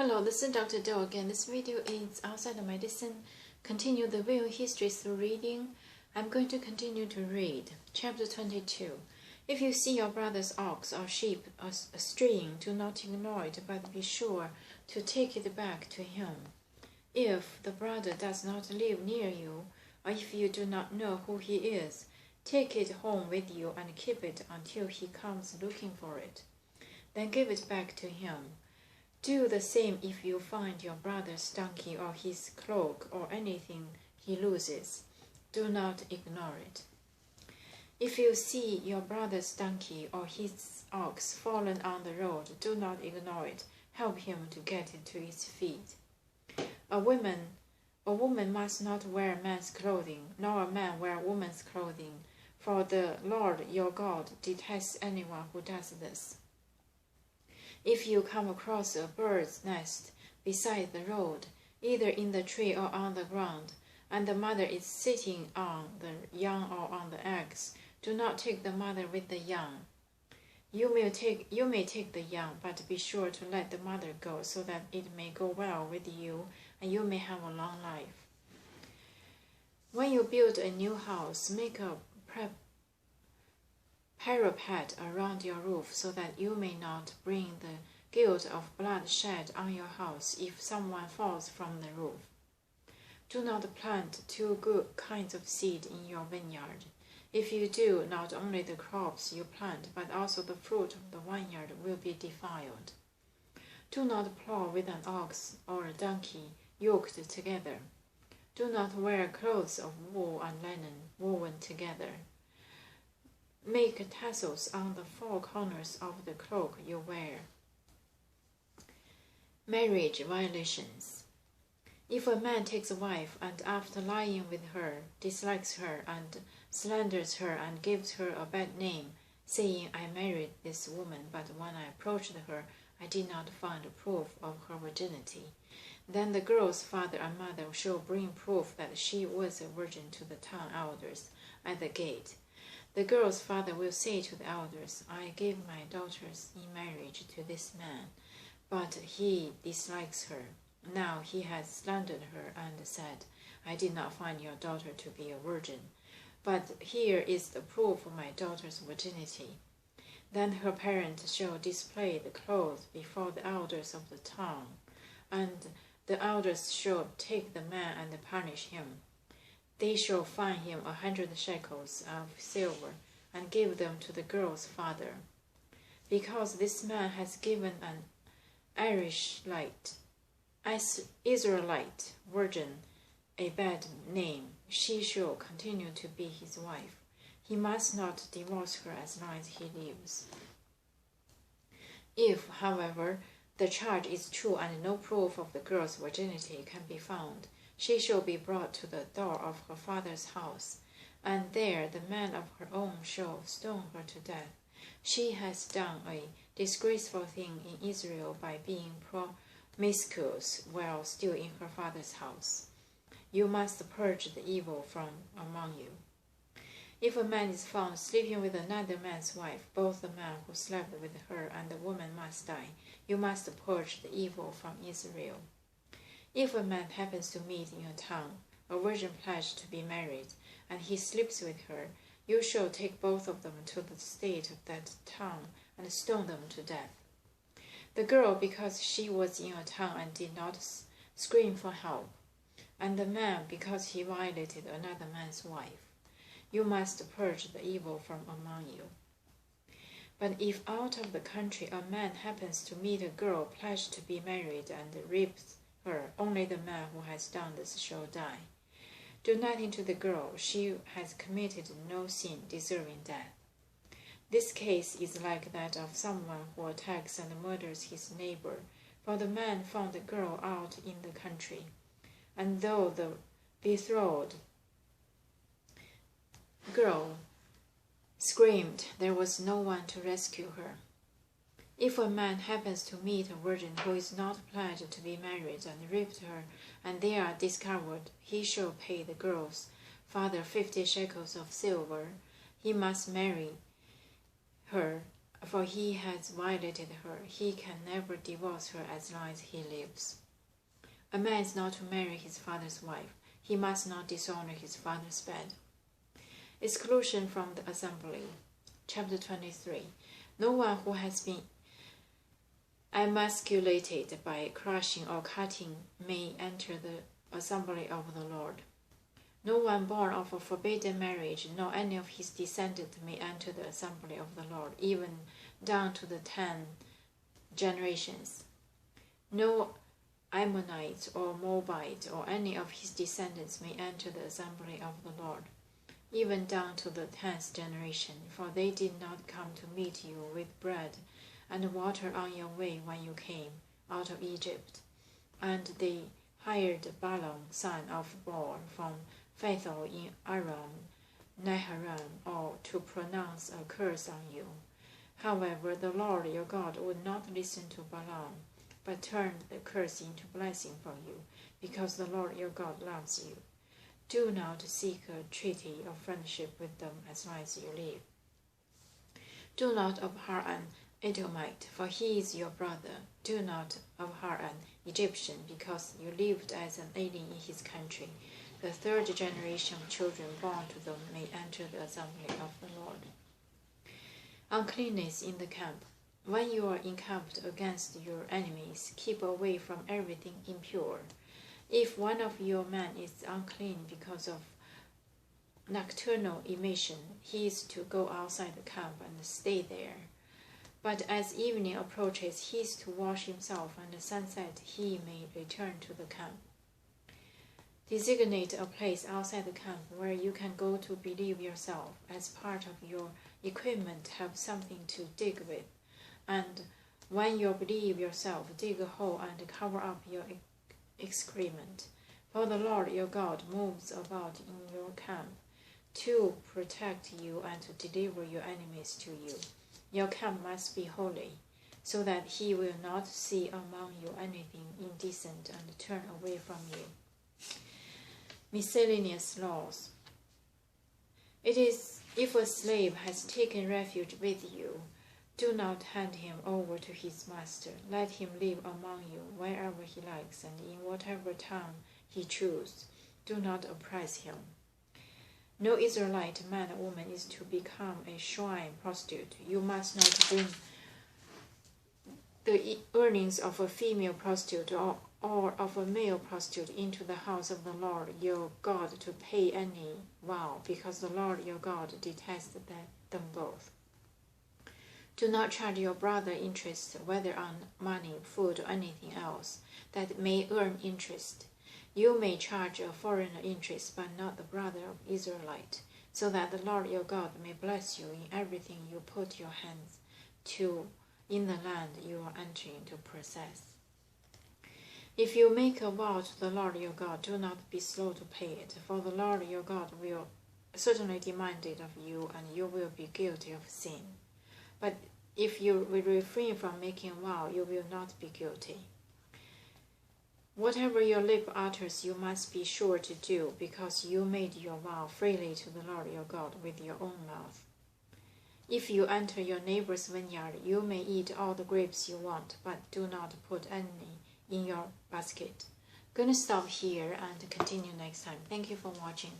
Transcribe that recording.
Hello, this is Dr. Do again. This video is outside of medicine. Continue the real history through reading. I'm going to continue to read. Chapter 22. If you see your brother's ox or sheep straying, do not ignore it, but be sure to take it back to him. If the brother does not live near you, or if you do not know who he is, take it home with you and keep it until he comes looking for it. Then give it back to him. Do the same if you find your brother's donkey or his cloak or anything he loses. Do not ignore it. If you see your brother's donkey or his ox fallen on the road, do not ignore it. Help him to get it to its feet. A woman must not wear man's clothing, nor a man wear woman's clothing, for the Lord your God detests anyone who does this. If you come across a bird's nest beside the road, either in the tree or on the ground, and the mother is sitting on the young or on the eggs, do not take the mother with the young. You may take the young, but be sure to let the mother go, so that it may go well with you, and you may have a long life. When you build a new house, make a parapet around your roof, so that you may not bring the guilt of bloodshed on your house if someone falls from the roof. Do not plant two good kinds of seed in your vineyard. If you do, not only the crops you plant, but also the fruit of the vineyard will be defiled. Do not plow with an ox or a donkey yoked together. Do not wear clothes of wool and linen woven together. Make tassels on the four corners of the cloak you wear. Marriage violations. If a man takes a wife and after lying with her, dislikes her and slanders her and gives her a bad name, saying, I married this woman, but when I approached her, I did not find proof of her virginity, then the girl's father and mother shall bring proof that she was a virgin to the town elders at the gate. The girl's father will say to the elders, I gave my daughters in marriage to this man, but he dislikes her. Now he has slandered her and said, I did not find your daughter to be a virgin, but here is the proof of my daughter's virginity. Then her parents shall display the clothes before the elders of the town, and the elders shall take the man and punish him. They shall fine him 100 shekels of silver and give them to the girl's father. Because this man has given an Israelite virgin a bad name, she shall continue to be his wife. He must not divorce her as long as he lives. If, however, the charge is true and no proof of the girl's virginity can be found, she shall be brought to the door of her father's house, and there the man of her own shall stone her to death. She has done a disgraceful thing in Israel by being promiscuous while still in her father's house. You must purge the evil from among you. If a man is found sleeping with another man's wife, both the man who slept with her and the woman must die. You must purge the evil from Israel. If a man happens to meet in a town a virgin pledged to be married, and he sleeps with her, you shall take both of them to the state of that town and stone them to death. The girl, because she was in a town and did not scream for help, and the man, because he violated another man's wife. You must purge the evil from among you. But if out of the country a man happens to meet a girl pledged to be married and rapes her, only the man who has done this shall die. Do nothing to the girl. She has committed no sin deserving death. This case is like that of someone who attacks and murders his neighbor, for the man found the girl out in the country, and though the betrothed girl screamed, there was no one to rescue her. If a man happens to meet a virgin who is not pledged to be married and raped her, and they are discovered, he shall pay the girl's father 50 shekels of silver. He must marry her for he has violated her. He can never divorce her as long as he lives. A man is not to marry his father's wife. He must not dishonor his father's bed. Exclusion from the assembly. Chapter 23. No one who has been emasculated by crushing or cutting may enter the assembly of the Lord. No one born of a forbidden marriage, nor any of his descendants may enter the assembly of the Lord, even down to the 10 generations. No Ammonites or Moabites or any of his descendants may enter the assembly of the Lord, even down to the 10th generation, for they did not come to meet you with bread and water on your way when you came out of Egypt. And they hired Balaam, son of Beor, from Phethel in Aram Naharaim, or to pronounce a curse on you. However, the Lord your God would not listen to Balaam, but turned the curse into blessing for you, because the Lord your God loves you. Do not seek a treaty of friendship with them as long as you live. Do not abhor an Edomite, for he is your brother. Do not abhor an Egyptian, because you lived as an alien in his country. The 3rd generation of children born to them may enter the assembly of the Lord. Uncleanness in the camp. When you are encamped against your enemies, keep away from everything impure. If one of your men is unclean because of nocturnal emission, he is to go outside the camp and stay there. But as evening approaches, he is to wash himself, and at sunset he may return to the camp. Designate a place outside the camp where you can go to relieve yourself. As part of your equipment, have something to dig with, and when you relieve yourself, dig a hole and cover up your excrement. For the Lord your God moves about in your camp to protect you and to deliver your enemies to you. Your camp must be holy, so that he will not see among you anything indecent and turn away from you. Miscellaneous Laws. It is, if a slave has taken refuge with you, do not hand him over to his master. Let him live among you wherever he likes and in whatever town he chooses. Do not oppress him. No Israelite man or woman is to become a shrine prostitute. You must not bring the earnings of a female prostitute or of a male prostitute into the house of the Lord your God to pay any vow, because the Lord your God detests them both. Do not charge your brother interest, whether on money, food, or anything else that may earn interest. You may charge a foreigner interest, but not the brother of Israelite, so that the Lord your God may bless you in everything you put your hands to in the land you are entering to possess. If you make a vow to the Lord your God, do not be slow to pay it, for the Lord your God will certainly demand it of you, and you will be guilty of sin. But if you will refrain from making a vow, you will not be guilty. Whatever your lip utters, you must be sure to do, because you made your vow freely to the Lord your God with your own mouth. If you enter your neighbor's vineyard, you may eat all the grapes you want, but do not put any in your basket. I'm going to stop here and continue next time. Thank you for watching.